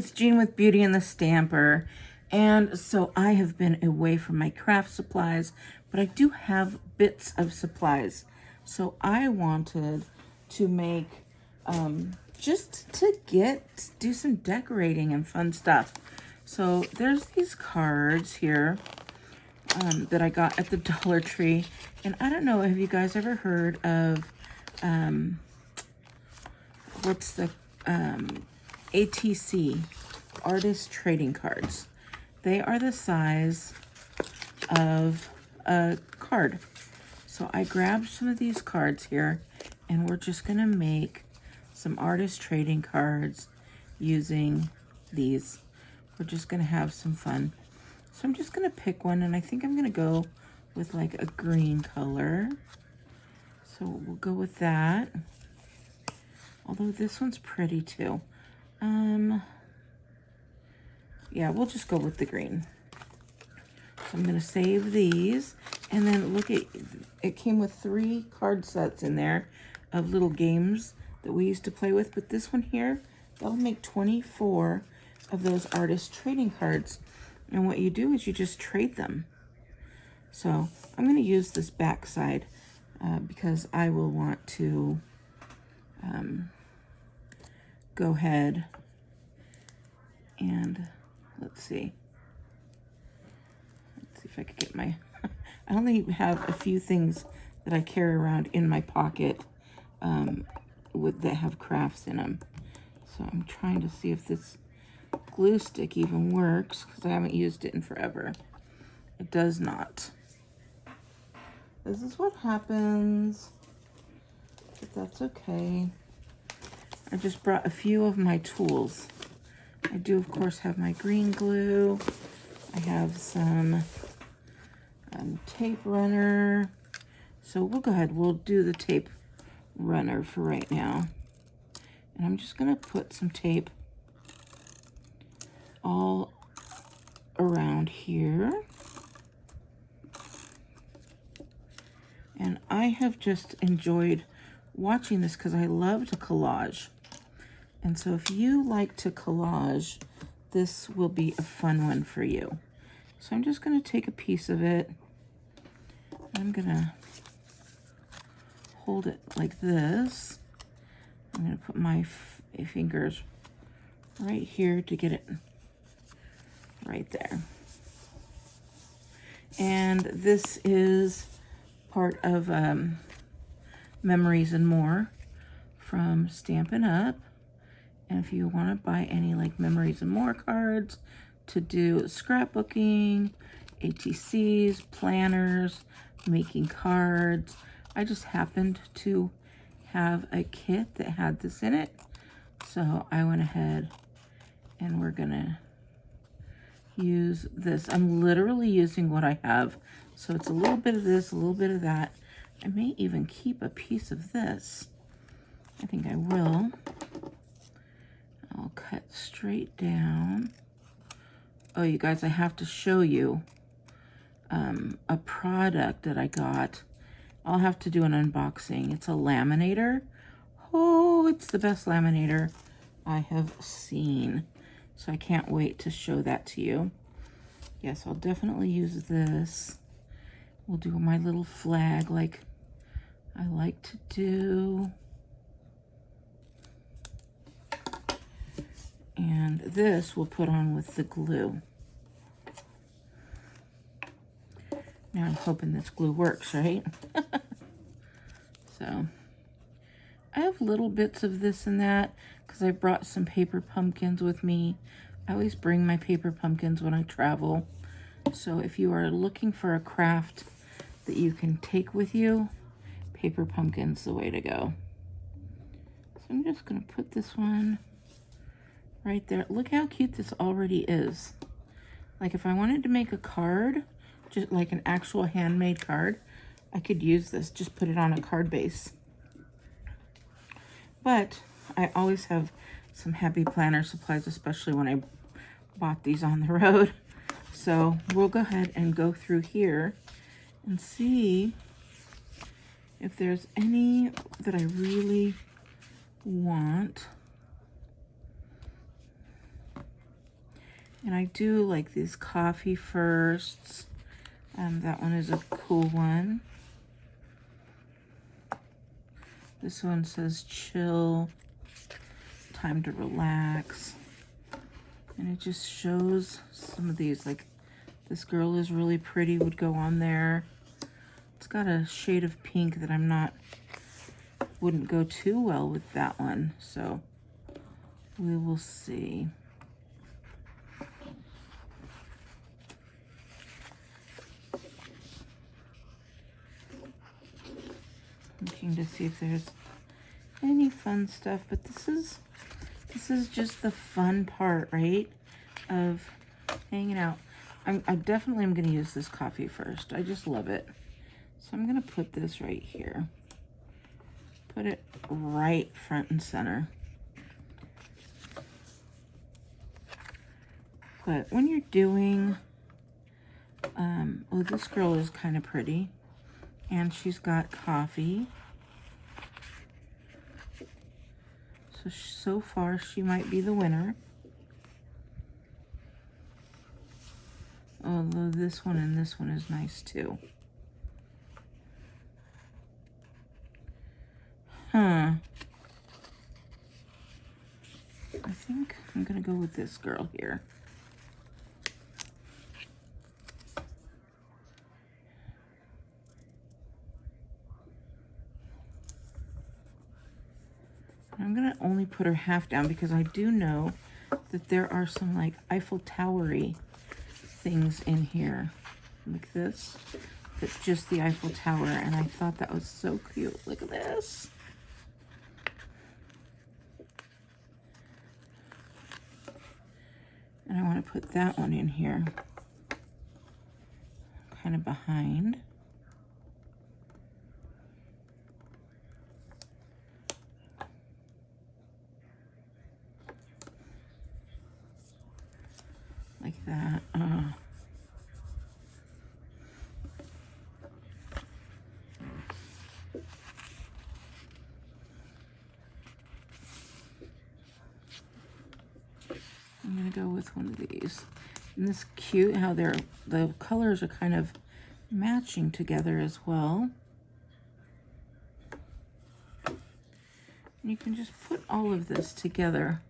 it's Jean with Beauty and the Stamper. And so I have been away from my craft supplies, but I do have bits of supplies. So I wanted to make, just to do some decorating and fun stuff. So there's these cards here that I got at the Dollar Tree. And I don't know, have you guys ever heard of, what's the, ATC, Artist Trading Cards. They are the size of a card. So I grabbed some of these cards here, and we're just gonna make some artist trading cards using these. We're just gonna have some fun. So I'm just gonna pick one, and I think I'm gonna go with like a green color. So we'll go with that. Although this one's pretty too. Yeah, we'll just go with the green. So I'm gonna save these, and then look at, it came with 3 card sets in there of little games that we used to play with, but this one here, that'll make 24 of those artist trading cards. And what you do is you just trade them. So I'm gonna use this back side because I will want to go ahead and let's see if I could get my, I only have a few things that I carry around in my pocket that have crafts in them. So I'm trying to see if this glue stick even works because I haven't used it in forever. It does not. This is what happens, but that's okay. I just brought a few of my tools. I do, of course, have my green glue. I have some tape runner. So we'll go ahead, we'll do the tape runner for right now. And I'm just gonna put some tape all around here. And I have just enjoyed watching this because I love to collage. And so if you like to collage, this will be a fun one for you. So I'm just gonna take a piece of it. I'm gonna hold it like this. I'm gonna put my fingers right here to get it right there. And this is part of Memories and More from Stampin' Up. And if you want to buy any like Memories and More cards to do scrapbooking, ATCs, planners, making cards, I just happened to have a kit that had this in it. So I went ahead and we're gonna use this. I'm literally using what I have. So it's a little bit of this, a little bit of that. I may even keep a piece of this. I think I will. I'll cut straight down. Oh, you guys, I have to show you a product that I got. I'll have to do an unboxing. It's a laminator. Oh, it's the best laminator I have seen. So I can't wait to show that to you. Yes, I'll definitely use this. We'll do my little flag like I like to do. And this we'll put on with the glue. Now I'm hoping this glue works, right? So I have little bits of this and that because I brought some paper pumpkins with me. I always bring my paper pumpkins when I travel. So if you are looking for a craft that you can take with you, paper pumpkin's the way to go. So I'm just gonna put this one right there. Look how cute this already is. Like if I wanted to make a card, just like an actual handmade card, I could use this, just put it on a card base. But I always have some happy planner supplies, especially when I bought these on the road. So we'll go ahead and go through here and see if there's any that I really want. And I do like these coffee firsts. That one is a cool one. This one says chill, time to relax. And it just shows some of these, like this girl is really pretty would go on there. It's got a shade of pink that wouldn't go too well with that one. So we will see. Looking to see if there's any fun stuff, but this is just the fun part, right, of hanging out. I definitely am going to use this coffee first. I just love it. So I'm going to put this right here. Put it right front and center. But when you're doing, oh, this girl is kind of pretty. And she's got coffee. So far, she might be the winner. Although this one and this one is nice too. Huh. I think I'm gonna go with this girl here. I'm gonna only put her half down because I do know that there are some like Eiffel Tower-y things in here, like this. That's just the Eiffel Tower, and I thought that was so cute. Look at this. And I want to put that one in here, kind of behind. Like that. I'm gonna go with one of these. And this is cute how the colors are kind of matching together as well. And you can just put all of this together.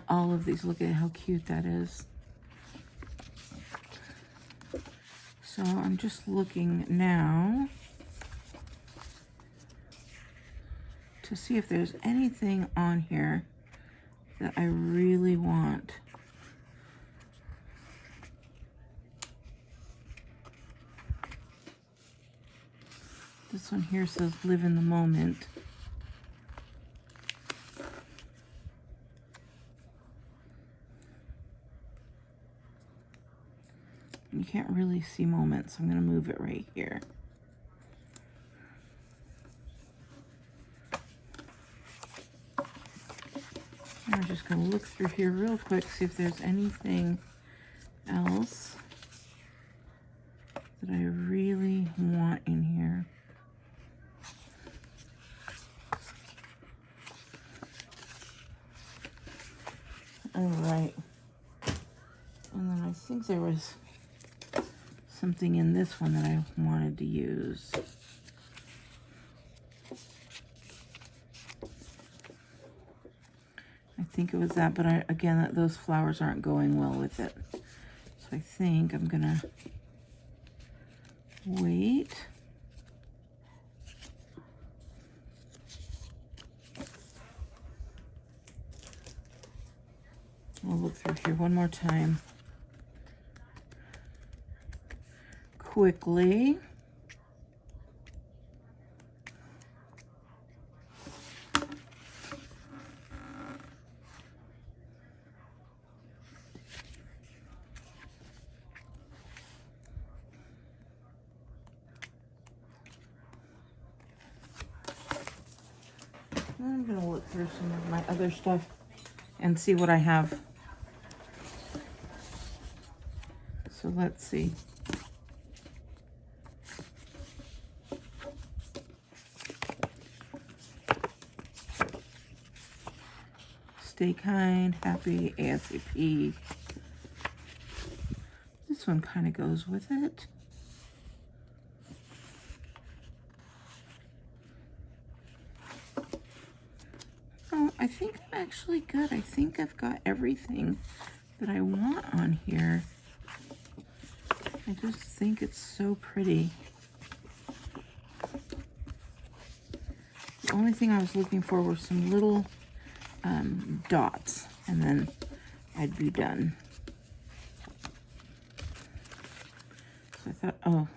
All of these, look at how cute that is. So I'm just looking now to see if there's anything on here that I really want. This one here says live in the moment. You can't really see moments, so I'm going to move it right here. I'm just going to look through here real quick, see if there's anything else that I really want in here. All right. And then I think there was something in this one that I wanted to use. I think it was that, but again, those flowers aren't going well with it. So I think I'm gonna wait. We'll look through here one more time. Quickly. I'm going to look through some of my other stuff and see what I have. So let's see. Stay kind, happy, ASAP. This one kind of goes with it. Oh, I think I'm actually good. I think I've got everything that I want on here. I just think it's so pretty. The only thing I was looking for were some little dots, and then I'd be done. So I thought, oh,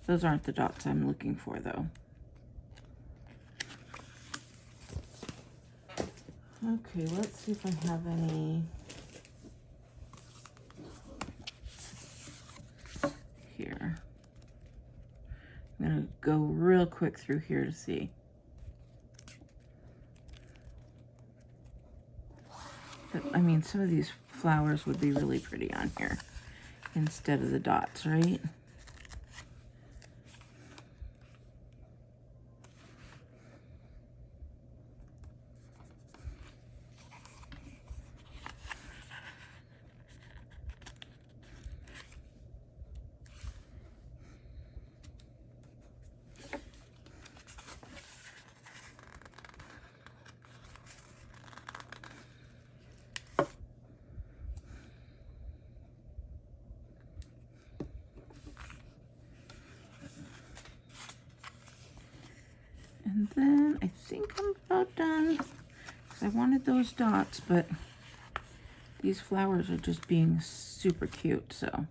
those aren't the dots I'm looking for, though. Okay, let's see if I have any here. I'm gonna go real quick through here to see. But, I mean, some of these flowers would be really pretty on here instead of the dots, right? And then I think I'm about done, because I wanted those dots, but these flowers are just being super cute, so.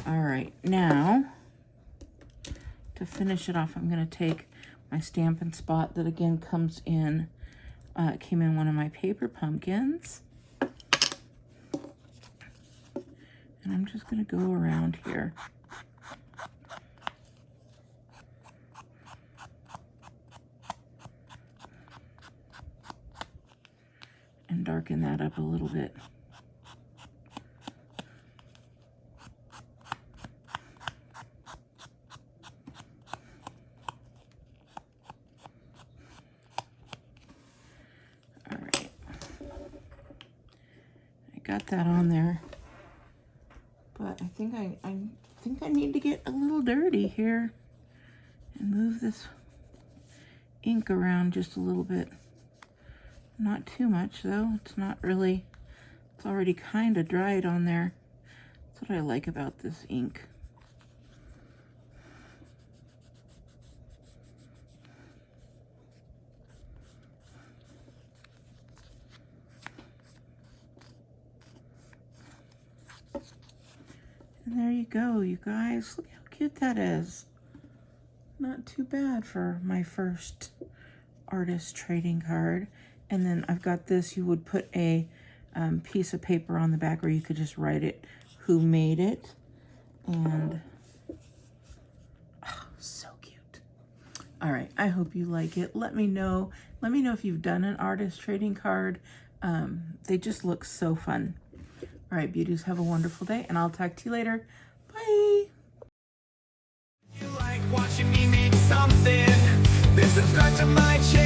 All right, now to finish it off, I'm gonna take my Stampin' Spot that again comes in, came in one of my paper pumpkins. And I'm just going to go around here. And darken that up a little bit. All right. I got that on there. But I think I need to get a little dirty here and move this ink around just a little bit. Not too much though. It's not really, it's already kind of dried on there. That's what I like about this ink. And there you go, you guys. Look how cute that is. Not too bad for my first artist trading card. And then I've got this. You would put a piece of paper on the back, or you could just write it, who made it. And, oh, so cute. All right, I hope you like it. Let me know. Let me know if you've done an artist trading card. They just look so fun. All right, beauties, have a wonderful day, and I'll talk to you later. Bye. You like watching me make something, then subscribe to my channel.